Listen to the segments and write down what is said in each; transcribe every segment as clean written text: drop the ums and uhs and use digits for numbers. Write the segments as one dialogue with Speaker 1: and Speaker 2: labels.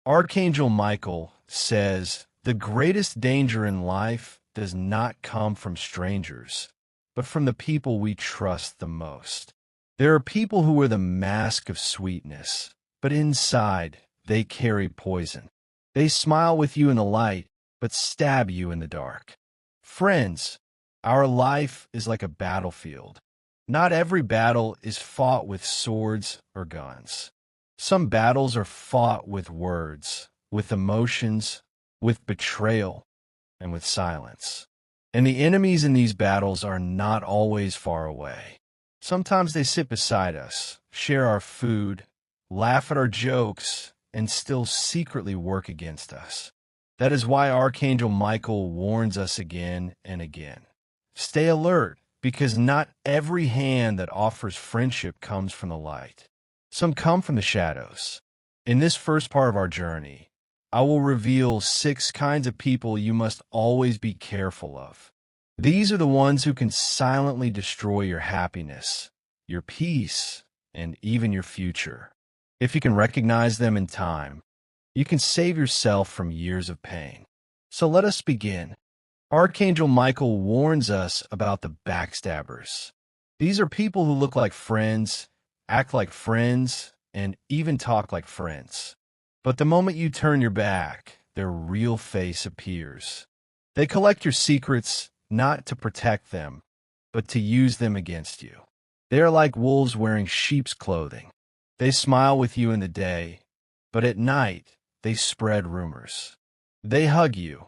Speaker 1: Archangel Michael says, "The greatest danger in life does not come from strangers, but from the people we trust the most." There are people who wear the mask of sweetness, but inside they carry poison. They smile with you in the light, but stab you in the dark. Friends, our life is like a battlefield. Not every battle is fought with swords or guns. Some battles are fought with words, with emotions, with betrayal, and with silence. And the enemies in these battles are not always far away. Sometimes they sit beside us, share our food, laugh at our jokes, and still secretly work against us. That is why Archangel Michael warns us again and again. Stay alert, because not every hand that offers friendship comes from the light. Some come from the shadows. In this first part of our journey, I will reveal 6 kinds of people you must always be careful of. These are the ones who can silently destroy your happiness, your peace, and even your future. If you can recognize them in time, you can save yourself from years of pain. So let us begin. Archangel Michael warns us about the backstabbers. These are people who look like friends, act like friends, and even talk like friends. But the moment you turn your back, their real face appears. They collect your secrets, not to protect them, but to use them against you. They are like wolves wearing sheep's clothing. They smile with you in the day, but at night they spread rumors. They hug you,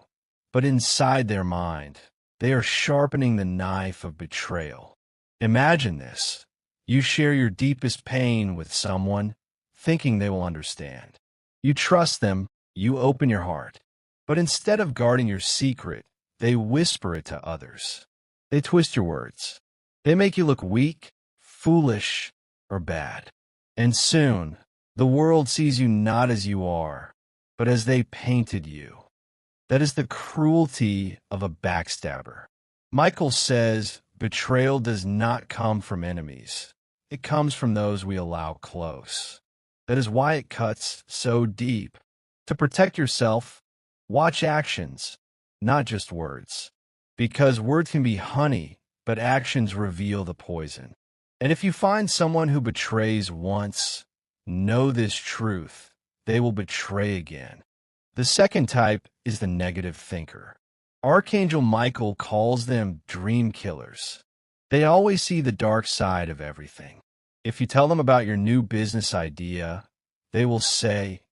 Speaker 1: but inside their mind, they are sharpening the knife of betrayal. Imagine this. You share your deepest pain with someone, thinking they will understand. You trust them, you open your heart. But instead of guarding your secret, they whisper it to others. They twist your words. They make you look weak, foolish, or bad. And soon, the world sees you not as you are, but as they painted you. That is the cruelty of a backstabber. Michael says betrayal does not come from enemies. It comes from those we allow close. That is why it cuts so deep. To protect yourself, watch actions, not just words. Because words can be honey, but actions reveal the poison. And if you find someone who betrays once, know this truth: they will betray again. The second type is the negative thinker. Archangel Michael calls them dream killers. They always see the dark side of everything. If you tell them about your new business idea, they will say,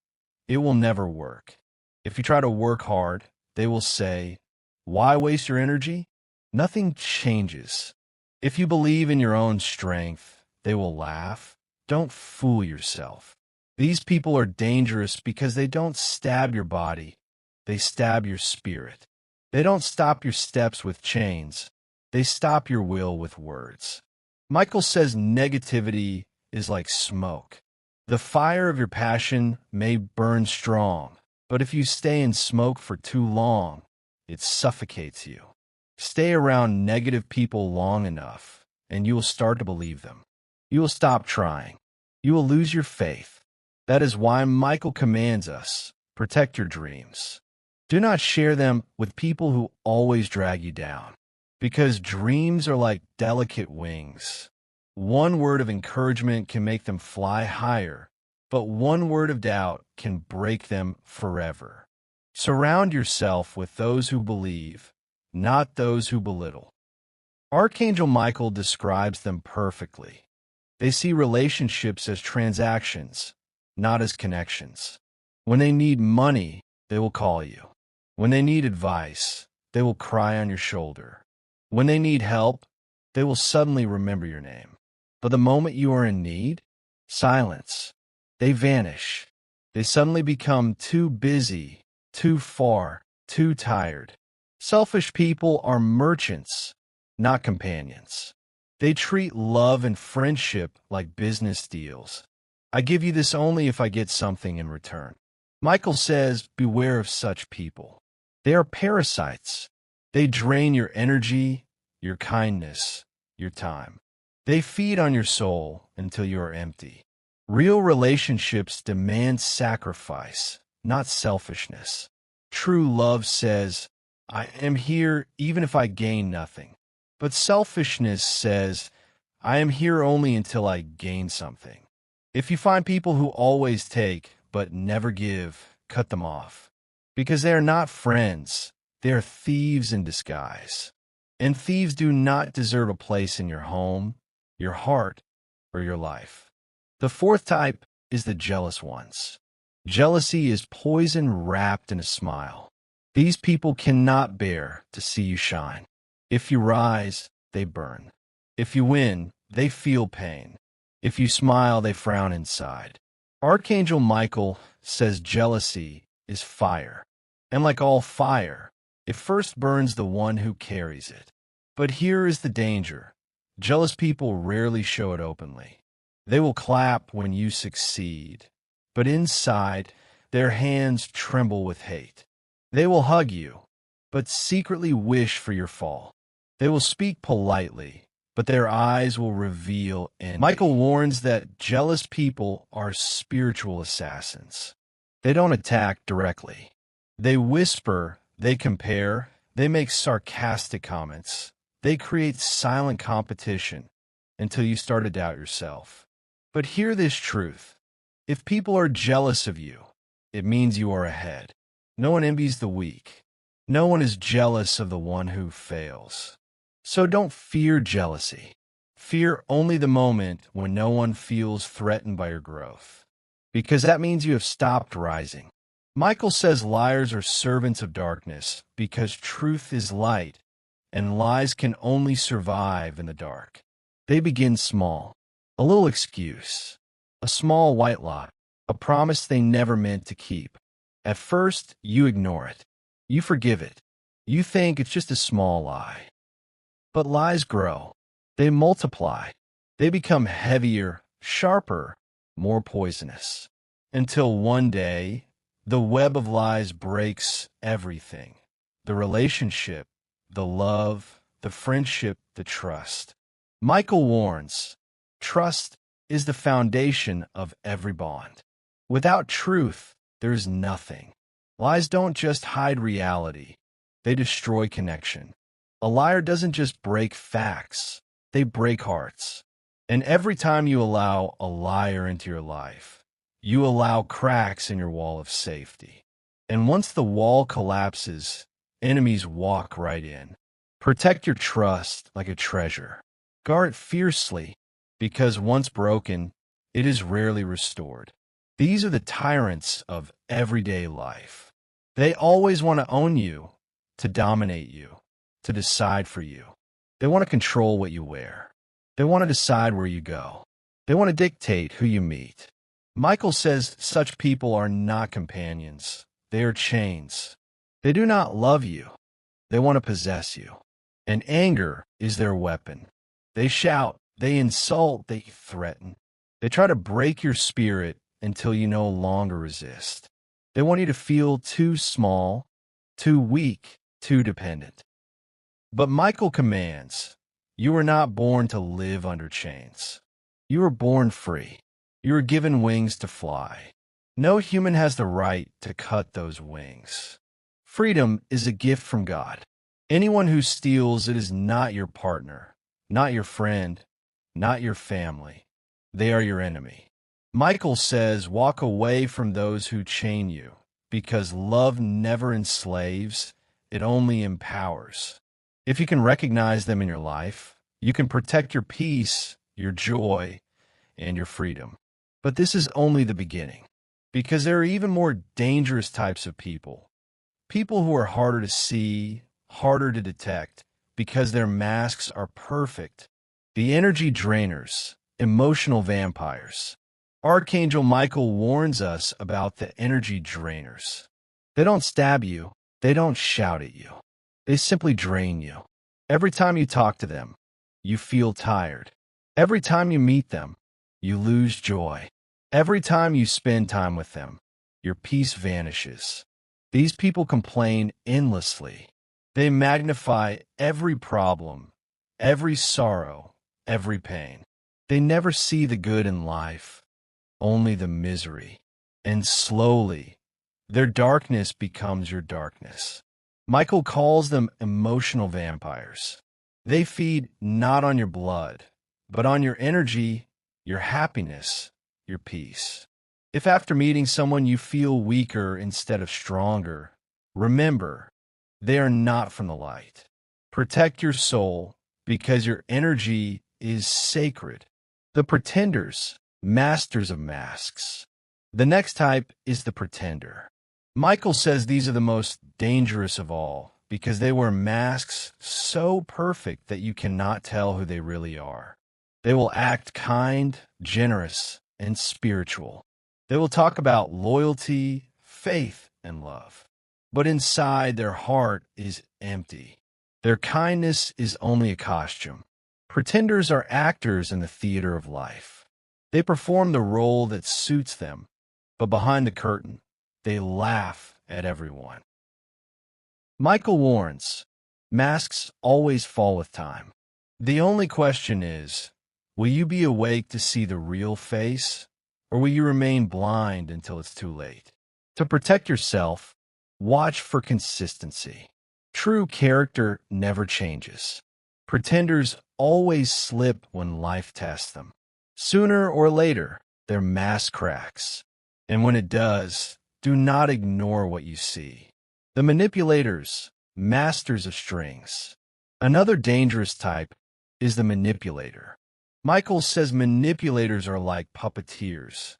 Speaker 1: "It will never work." If you try to work hard, they will say, "Why waste your energy?" Nothing changes. If you believe in your own strength, they will laugh. Don't fool yourself. These people are dangerous because they don't stab your body, they stab your spirit. They don't stop your steps with chains, they stop your will with words. Michael says negativity is like smoke. The fire of your passion may burn strong, but if you stay in smoke for too long, it suffocates you. Stay around negative people long enough, and you will start to believe them. You will stop trying. You will lose your faith. That is why Michael commands us, protect your dreams. Do not share them with people who always drag you down, because dreams are like delicate wings. One word of encouragement can make them fly higher, but one word of doubt can break them forever. Surround yourself with those who believe, not those who belittle. Archangel Michael describes them perfectly. They see relationships as transactions, not as connections. When they need money, they will call you. When they need advice, they will cry on your shoulder. When they need help, they will suddenly remember your name. But the moment you are in need, silence. They vanish. They suddenly become too busy, too far, too tired. Selfish people are merchants, not companions. They treat love and friendship like business deals. I give you this only if I get something in return. Michael says, beware of such people. They are parasites. They drain your energy, your kindness, your time. They feed on your soul until you are empty. Real relationships demand sacrifice, not selfishness. True love says, I am here even if I gain nothing. But selfishness says, I am here only until I gain something. If you find people who always take but never give, cut them off. Because they are not friends, they are thieves in disguise. And thieves do not deserve a place in your home, your heart, or your life. The fourth type is the jealous ones. Jealousy is poison wrapped in a smile. These people cannot bear to see you shine. If you rise, they burn. If you win, they feel pain. If you smile, they frown inside. Archangel Michael says jealousy is fire. And like all fire, it first burns the one who carries it. But here is the danger. Jealous people rarely show it openly. They will clap when you succeed, but inside, their hands tremble with hate. They will hug you, but secretly wish for your fall. They will speak politely, but their eyes will reveal envy. Michael warns that jealous people are spiritual assassins. They don't attack directly. They whisper, they compare, they make sarcastic comments. They create silent competition until you start to doubt yourself. But hear this truth. If people are jealous of you, it means you are ahead. No one envies the weak. No one is jealous of the one who fails. So don't fear jealousy. Fear only the moment when no one feels threatened by your growth, because that means you have stopped rising. Michael says liars are servants of darkness because truth is light, and lies can only survive in the dark. They begin small. A little excuse, a small white lie, a promise they never meant to keep. At first, you ignore it. You forgive it. You think it's just a small lie. But lies grow. They multiply. They become heavier, sharper, more poisonous. Until one day, the web of lies breaks everything. The relationship, the love, the friendship, the trust. Michael warns, trust is the foundation of every bond. Without truth, there is nothing. Lies don't just hide reality. They destroy connection. A liar doesn't just break facts. They break hearts. And every time you allow a liar into your life, you allow cracks in your wall of safety. And once the wall collapses, enemies walk right in. Protect your trust like a treasure. Guard it fiercely, because once broken, it is rarely restored. These are the tyrants of everyday life. They always want to own you, to dominate you, to decide for you. They want to control what you wear. They want to decide where you go. They want to dictate who you meet. Michael says such people are not companions. They are chains. They do not love you. They want to possess you. And anger is their weapon. They shout, they insult, they threaten. They try to break your spirit until you no longer resist. They want you to feel too small, too weak, too dependent. But Michael commands, you were not born to live under chains. You were born free. You were given wings to fly. No human has the right to cut those wings. Freedom is a gift from God. Anyone who steals it is not your partner, not your friend, not your family. They are your enemy. Michael says, walk away from those who chain you, because love never enslaves, it only empowers. If you can recognize them in your life, you can protect your peace, your joy, and your freedom. But this is only the beginning, because there are even more dangerous types of people. People who are harder to see, harder to detect, because their masks are perfect. The energy drainers, emotional vampires. Archangel Michael warns us about the energy drainers. They don't stab you. They don't shout at you. They simply drain you. Every time you talk to them, you feel tired. Every time you meet them, you lose joy. Every time you spend time with them, your peace vanishes. These people complain endlessly. They magnify every problem, every sorrow, every pain. They never see the good in life, only the misery. And slowly, Their darkness becomes your darkness. Michael calls them emotional vampires. They feed not on your blood, but on your energy, your happiness, your peace. If after meeting someone you feel weaker instead of stronger, remember, they are not from the light. Protect your soul because your energy is sacred. The pretenders, masters of masks. The next type is the pretender. Michael says these are the most dangerous of all because they wear masks so perfect that you cannot tell who they really are. They will act kind, generous, and spiritual. They will talk about loyalty, faith, and love. But inside, their heart is empty. Their kindness is only a costume. Pretenders are actors in the theater of life. They perform the role that suits them, but behind the curtain, they laugh at everyone. Michael warns, masks always fall with time. The only question is, will you be awake to see the real face, or will you remain blind until it's too late? To protect yourself, watch for consistency. True character never changes. Pretenders always slip when life tests them. Sooner or later, their mask cracks. And when it does, do not ignore what you see. The manipulators, masters of strings. Another dangerous type is the manipulator. Michael says manipulators are like puppeteers.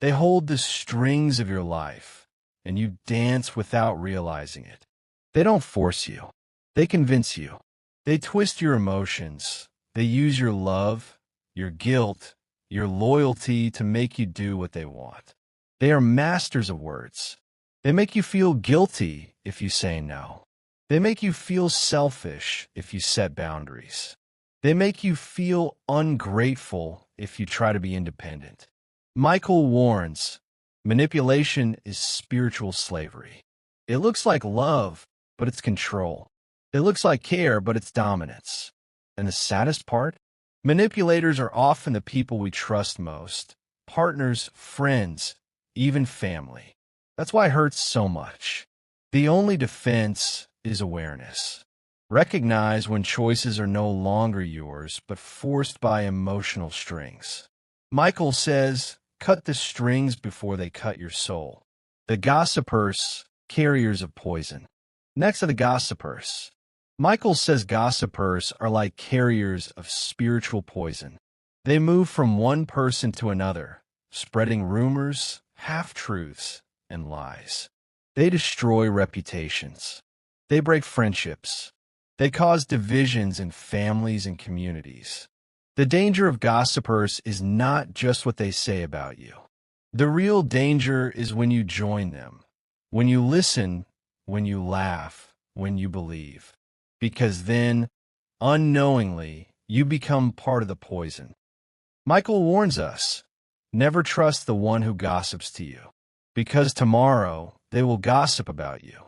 Speaker 1: They hold the strings of your life, and you dance without realizing it. They don't force you. They convince you. They twist your emotions. They use your love, your guilt, your loyalty to make you do what they want. They are masters of words. They make you feel guilty if you say no. They make you feel selfish if you set boundaries. They make you feel ungrateful if you try to be independent. Michael warns, manipulation is spiritual slavery. It looks like love, but it's control. It looks like care, but it's dominance. And the saddest part? Manipulators are often the people we trust most. Partners, friends, even family. That's why it hurts so much. The only defense is awareness. Recognize when choices are no longer yours, but forced by emotional strings. Michael says, cut the strings before they cut your soul. The gossipers, carriers of poison. Next to the gossipers. Michael says gossipers are like carriers of spiritual poison. They move from one person to another, spreading rumors, half-truths, and lies. They destroy reputations. They break friendships. They cause divisions in families and communities. The danger of gossipers is not just what they say about you. The real danger is when you join them, when you listen, when you laugh, when you believe. Because then, unknowingly, you become part of the poison. Michael warns us, never trust the one who gossips to you, because tomorrow they will gossip about you.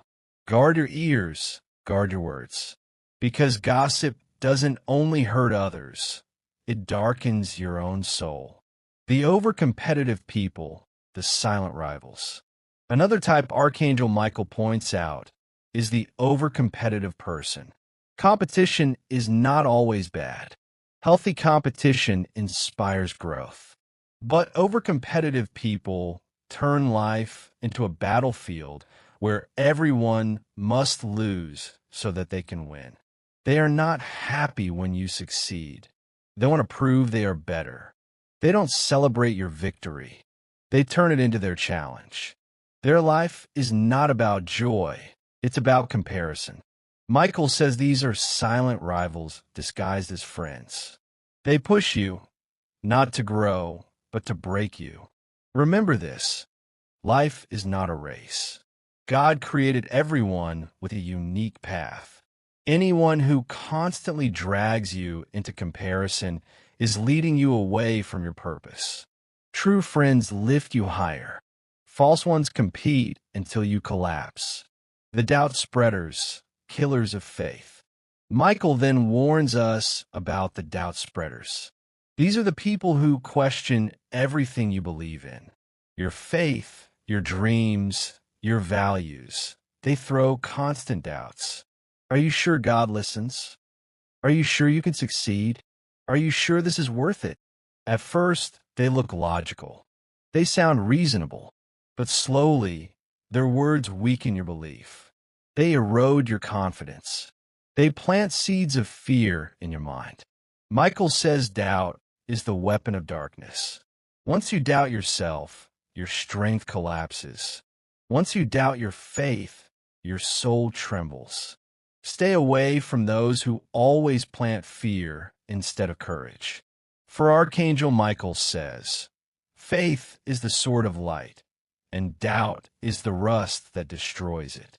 Speaker 1: Guard your ears, guard your words, because gossip doesn't only hurt others, it darkens your own soul. The overcompetitive people, the silent rivals. Another type Archangel Michael points out is the overcompetitive person. Competition is not always bad. Healthy competition inspires growth. But overcompetitive people turn life into a battlefield where everyone must lose so that they can win. They are not happy when you succeed. They want to prove they are better. They don't celebrate your victory. They turn it into their challenge. Their life is not about joy. It's about comparison. Michael says these are silent rivals disguised as friends. They push you, not to grow, but to break you. Remember this, life is not a race. God created everyone with a unique path. Anyone who constantly drags you into comparison is leading you away from your purpose. True friends lift you higher. False ones compete until you collapse. The doubt spreaders, killers of faith. Michael then warns us about the doubt spreaders. These are the people who question everything you believe in. Your faith, your dreams, your values. They throw constant doubts. Are you sure God listens? Are you sure you can succeed? Are you sure this is worth it? At first, they look logical. They sound reasonable. But slowly, their words weaken your belief. They erode your confidence. They plant seeds of fear in your mind. Michael says doubt is the weapon of darkness. Once you doubt yourself, your strength collapses. Once you doubt your faith, your soul trembles. Stay away from those who always plant fear instead of courage. For Archangel Michael says, faith is the sword of light, and doubt is the rust that destroys it.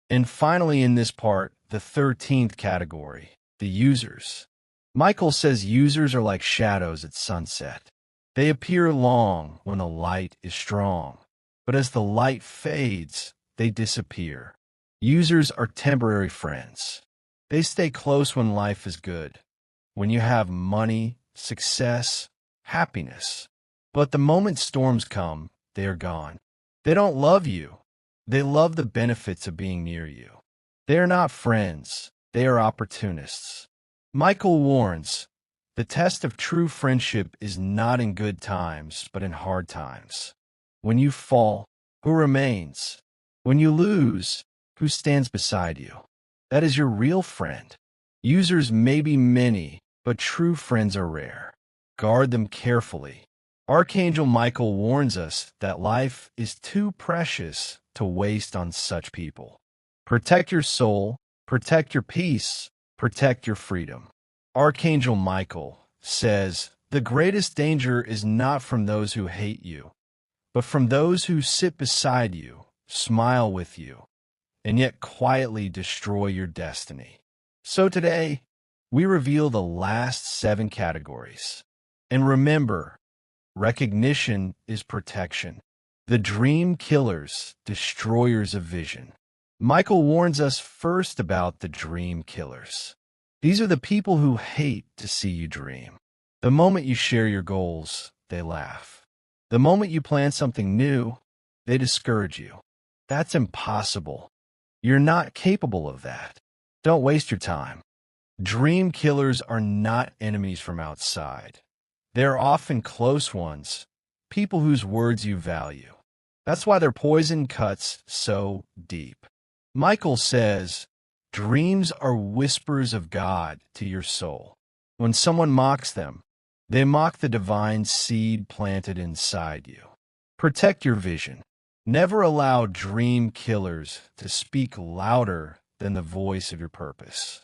Speaker 1: And finally, in this part, the 13th category, the users. Michael says users are like shadows at sunset. They appear long when the light is strong, but as the light fades, they disappear. Users are temporary friends. They stay close when life is good, when you have money, success, happiness. But the moment storms come, they are gone. They don't love you. They love the benefits of being near you. They are not friends. They are opportunists. Michael warns, the test of true friendship is not in good times, but in hard times. When you fall, who remains? When you lose, who stands beside you? That is your real friend. Users may be many, but true friends are rare. Guard them carefully. Archangel Michael warns us that life is too precious to waste on such people. Protect your soul, protect your peace, protect your freedom. Archangel Michael says, the greatest danger is not from those who hate you, but from those who sit beside you, smile with you, and yet quietly destroy your destiny. So today, we reveal the last 7 categories. And remember, recognition is protection. The dream killers, destroyers of vision. Michael warns us first about the dream killers. These are the people who hate to see you dream. The moment you share your goals, they laugh. The moment you plan something new, they discourage you. That's impossible. You're not capable of that. Don't waste your time. Dream killers are not enemies from outside. They're often close ones, people whose words you value. That's why their poison cuts so deep. Michael says, dreams are whispers of God to your soul. When someone mocks them, they mock the divine seed planted inside you. Protect your vision. Never allow dream killers to speak louder than the voice of your purpose.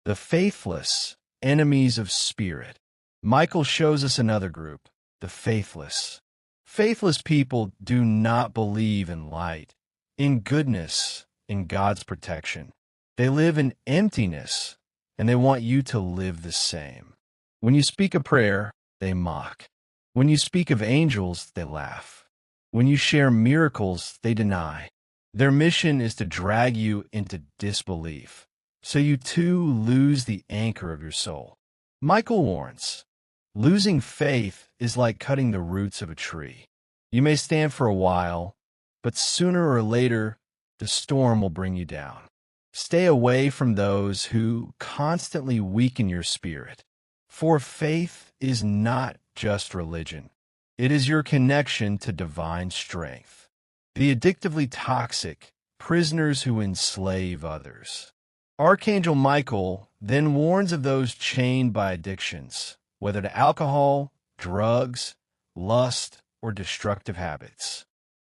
Speaker 1: The faithless, enemies of spirit. Michael shows us another group, the faithless. Faithless people do not believe in light, in goodness, in God's protection. They live in emptiness, and they want you to live the same. When you speak a prayer, they mock. When you speak of angels, they laugh. When you share miracles, they deny. Their mission is to drag you into disbelief, so you too lose the anchor of your soul. Michael warns, losing faith is like cutting the roots of a tree. You may stand for a while, but sooner or later, the storm will bring you down. Stay away from those who constantly weaken your spirit. For faith is not just religion. It is your connection to divine strength. The addictively toxic, prisoners who enslave others. Archangel Michael then warns of those chained by addictions, whether to alcohol, drugs, lust, or destructive habits.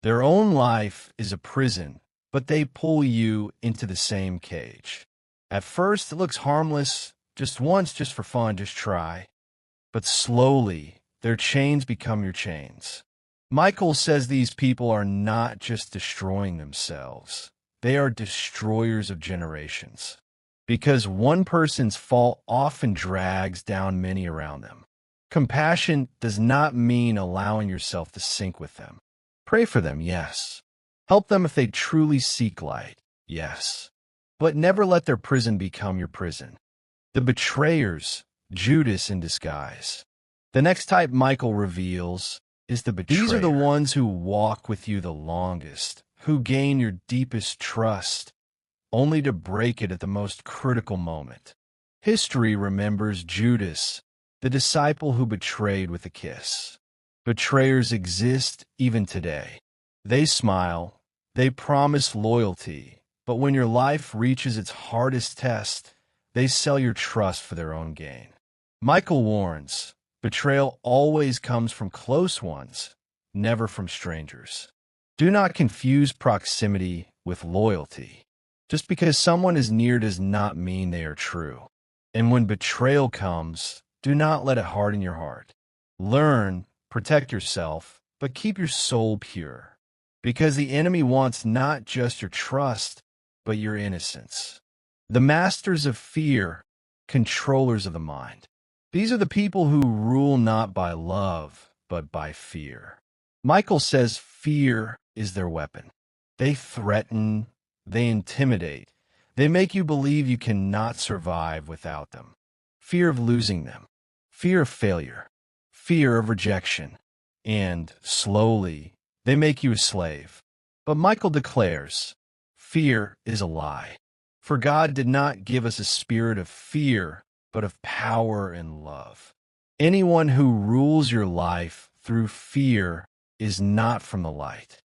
Speaker 1: Their own life is a prison, but they pull you into the same cage. At first, it looks harmless, just once, just for fun, just try. But slowly, their chains become your chains. Michael says these people are not just destroying themselves. They are destroyers of generations. Because one person's fault often drags down many around them. Compassion does not mean allowing yourself to sink with them. Pray for them, yes. Help them if they truly seek light, yes. But never let their prison become your prison. The betrayers, Judas in disguise. The next type Michael reveals is the betrayer. These are the ones who walk with you the longest, who gain your deepest trust, only to break it at the most critical moment. History remembers Judas, the disciple who betrayed with a kiss. Betrayers exist even today. They smile, they promise loyalty, but when your life reaches its hardest test, they sell your trust for their own gain. Michael warns, betrayal always comes from close ones, never from strangers. Do not confuse proximity with loyalty. Just because someone is near does not mean they are true. And when betrayal comes, do not let it harden your heart. Learn, protect yourself, but keep your soul pure. Because the enemy wants not just your trust, but your innocence. The masters of fear, controllers of the mind. These are the people who rule not by love, but by fear. Michael says fear is their weapon. They threaten, they intimidate, they make you believe you cannot survive without them. Fear of losing them, fear of failure, fear of rejection, and, slowly, they make you a slave. But Michael declares, fear is a lie. For God did not give us a spirit of fear, but of power and love. Anyone who rules your life through fear is not from the light.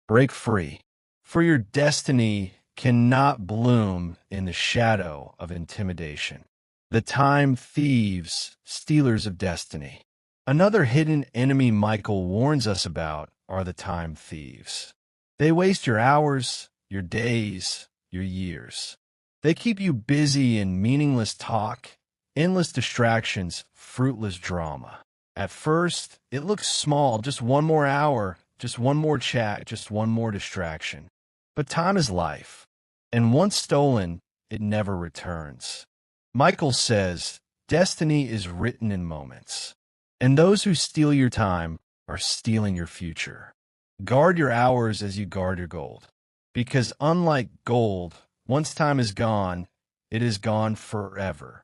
Speaker 1: Break free, for your destiny cannot bloom in the shadow of intimidation. The time thieves, stealers of destiny. Another hidden enemy Michael warns us about are the time thieves. They waste your hours, your days, your years. They keep you busy in meaningless talk, endless distractions, fruitless drama. At first, it looks small, just one more hour, just one more chat, just one more distraction. But time is life, and once stolen, it never returns. Michael says, destiny is written in moments, and those who steal your time are stealing your future. Guard your hours as you guard your gold, because unlike gold, once time is gone, it is gone forever.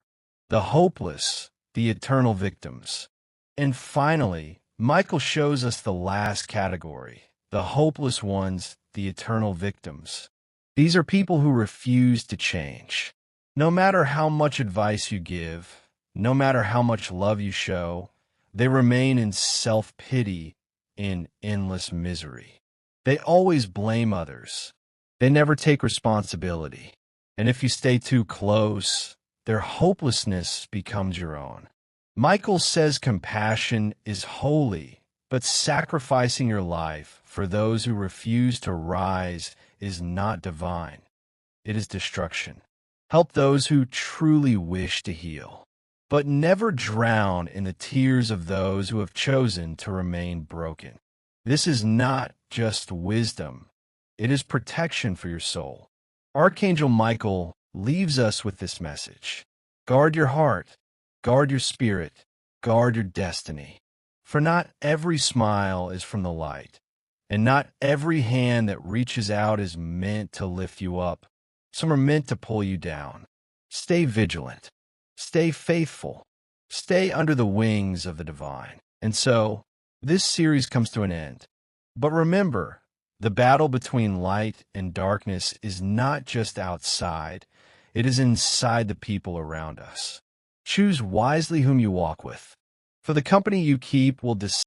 Speaker 1: The hopeless, the eternal victims. And finally, Michael shows us the last category, the hopeless ones, the eternal victims. These are people who refuse to change. No matter how much advice you give, no matter how much love you show, they remain in self-pity, in endless misery. They always blame others. They never take responsibility. And if you stay too close, their hopelessness becomes your own. Michael says compassion is holy, but sacrificing your life for those who refuse to rise is not divine. It is destruction. Help those who truly wish to heal, but never drown in the tears of those who have chosen to remain broken. This is not just wisdom. It is protection for your soul. Archangel Michael leaves us with this message. Guard your heart, guard your spirit, guard your destiny. For not every smile is from the light, and not every hand that reaches out is meant to lift you up. Some are meant to pull you down. Stay vigilant. Stay faithful. Stay under the wings of the divine. And so, this series comes to an end. But remember, the battle between light and darkness is not just outside, it is inside the people around us. Choose wisely whom you walk with, for the company you keep will decide